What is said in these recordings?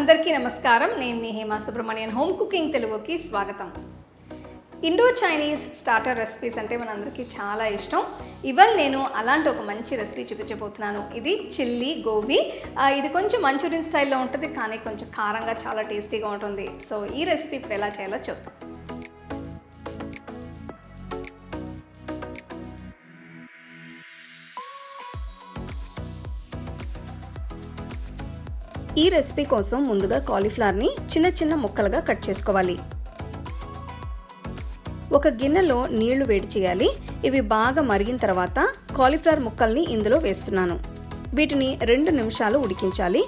అందరికీ నమస్కారం. నేను మీ హేమ సుబ్రహ్మణ్యన్. హోమ్ కుకింగ్ తెలుగుకి స్వాగతం. ఇండో చైనీస్ స్టార్టర్ రెసిపీస్ అంటే మనందరికీ చాలా ఇష్టం. ఇవాళ నేను అలాంటి ఒక మంచి రెసిపీ చూపించబోతున్నాను. ఇది చిల్లీ గోబీ. ఇది కొంచెం మంచూరియన్ స్టైల్లో ఉంటుంది, కానీ కొంచెం కారంగా చాలా టేస్టీగా ఉంటుంది. సో ఈ రెసిపీ ఇప్పుడు ఎలా చేయాలో చూద్దాం. ఈ రెసిపీ కోసం ముందుగా కాలీఫ్లవర్ని చిన్న చిన్న ముక్కలుగా కట్ చేసుకోవాలి. ఒక గిన్నెలో నీళ్లు వేడి చేయాలి. ఇవి బాగా మరిగిన తర్వాత కాలీఫ్లవర్ ముక్కల్ని ఇందులో వేస్తున్నాను. వీటిని 2 నిమిషాలు ఉడికించాలి.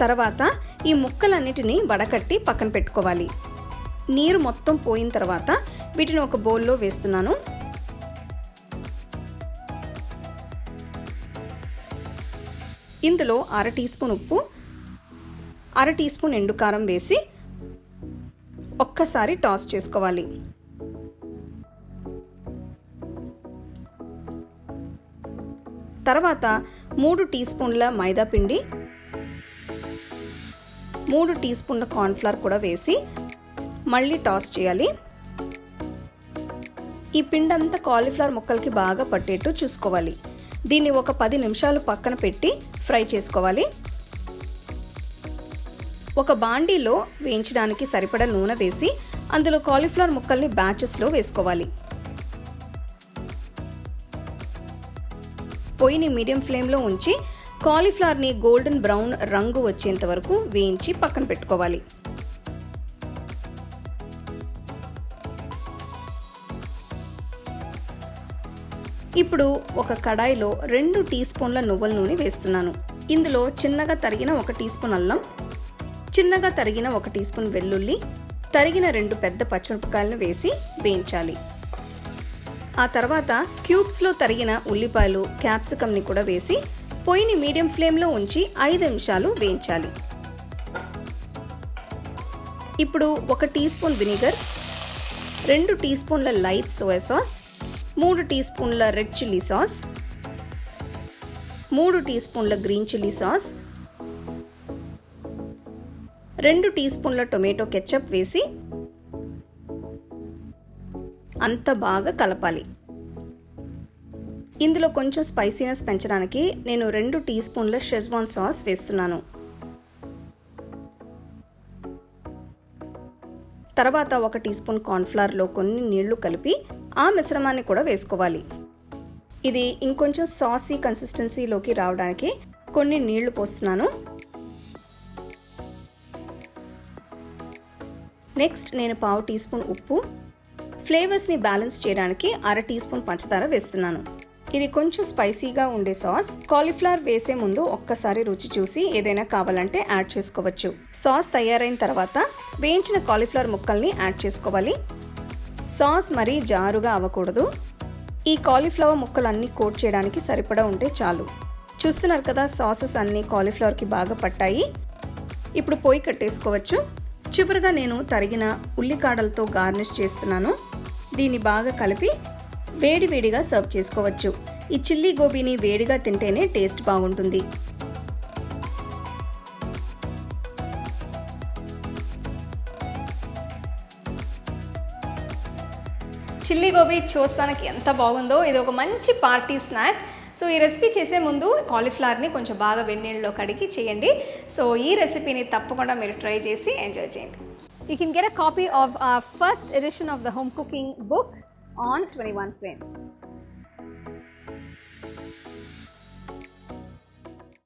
తర్వాత ఈ ముక్కలన్నిటిని వడకట్టి పక్కన పెట్టుకోవాలి. నీరు మొత్తం పోయిన తర్వాత వీటిని ఒక బౌల్లో వేస్తున్నాను. ఇందులో 1/2 టీ స్పూన్ ఉప్పు, 1/2 టీ స్పూన్ ఎండుకారం వేసి ఒక్కసారి టాస్ చేసుకోవాలి. తర్వాత 3 టీ స్పూన్ల మైదా పిండి, 3 టీ స్పూన్ల కార్న్ఫ్లవర్ కూడా వేసి మళ్ళీ టాస్ చేయాలి. ఈ పిండి అంతా కాలీఫ్లవర్ ముక్కలకి బాగా పట్టేట్టు చూసుకోవాలి. దీన్ని ఒక 10 నిమిషాలు పక్కన పెట్టి ఫ్రై చేసుకోవాలి. ఒక బాండీలో వేయించడానికి సరిపడా నూనె వేసి అందులో కాలీఫ్లవర్ ముక్కల్ని బ్యాచెస్లో వేసుకోవాలి. పొయ్యిని మీడియం ఫ్లేమ్లో ఉంచి కాలీఫ్లవర్ని గోల్డెన్ బ్రౌన్ రంగు వచ్చేంత వరకు వేయించి పక్కన పెట్టుకోవాలి. ఇప్పుడు ఒక కడాయిలో 2 టీ స్పూన్ల నువ్వుల నూనె వేస్తున్నాను. ఇందులో చిన్నగా తరిగిన 1 టీ స్పూన్ అల్లం, చిన్నగా తరిగిన 1 టీ స్పూన్ వెల్లుల్లి, తరిగిన 2 పెద్ద పచ్చిమిరపకాయలను వేసి వేయించాలి. ఆ తర్వాత క్యూబ్స్లో తరిగిన ఉల్లిపాయలు, క్యాప్సికమ్ని కూడా వేసి పొయ్యిని మీడియం ఫ్లేమ్లో ఉంచి 5 నిమిషాలు వేయించాలి. ఇప్పుడు 1 టీ స్పూన్ వినిగర్, 2 టీ స్పూన్ల లైట్ సోయా సాస్, 3 టీ స్పూన్ల రెడ్ చిల్లీ సాస్, 3 టీ స్పూన్ల గ్రీన్ చిల్లీ సాస్, 2 టీ స్పూన్ల టొమాటో కెచప్ వేసి అంత బాగా కలపాలి. ఇందులో కొంచెం స్పైసీనెస్ పెంచడానికి నేను 2 టీ స్పూన్ల షెజ్వాన్ సాస్ వేస్తున్నాను. తర్వాత 1 టీ స్పూన్ కార్న్ఫ్లవర్లో కొన్ని నీళ్లు కలిపి ఆ మిశ్రమాన్ని కూడా వేసుకోవాలి. ఇది ఇంకొంచెం సాసీ కన్సిస్టెన్సీలోకి రావడానికి కొన్ని నీళ్లు పోస్తున్నాను. నెక్స్ట్ నేను 1/2 టీ స్పూన్ ఉప్పు, ఫ్లేవర్స్ని బ్యాలెన్స్ చేయడానికి 1/2 టీ స్పూన్ పంచదార వేస్తున్నాను. ఇది కొంచెం స్పైసీగా ఉండే సాస్. కాలీఫ్లవర్ వేసే ముందు ఒక్కసారి రుచి చూసి ఏదైనా కావాలంటే యాడ్ చేసుకోవచ్చు. సాస్ తయారైన తర్వాత వేయించిన కాలీఫ్లవర్ ముక్కల్ని యాడ్ చేసుకోవాలి. సాస్ మరీ జారుగా అవ్వకూడదు. ఈ కాలీఫ్లవర్ ముక్కలన్నీ కోట్ చేయడానికి సరిపడా ఉంటే చాలు. చూస్తున్నారు కదా, సాసెస్ అన్నీ కాలీఫ్లవర్కి బాగా పట్టాయి. ఇప్పుడు పొయ్యి కట్టేసుకోవచ్చు. చివరిగా నేను తరిగిన ఉల్లికాడలతో గార్నిష్ చేస్తున్నాను. దీన్ని బాగా కలిపి వేడివేడిగా సర్వ్ చేసుకోవచ్చు. ఈ చిల్లీ గోబీని వేడిగా తింటేనే టేస్ట్ బాగుంటుంది. చిల్లీ గోబీ చూస్తానికి ఎంత బాగుందో. ఇది ఒక మంచి పార్టీ స్నాక్. సో ఈ రెసిపీ చేసే ముందు కాలీఫ్లవర్ని కొంచెం బాగా వేడినీళ్ళలో కడిగి చేయండి. సో ఈ రెసిపీని తప్పకుండా మీరు ట్రై చేసి ఎంజాయ్ చేయండి. You can get a copy of our first edition of the home cooking book on 21 frames.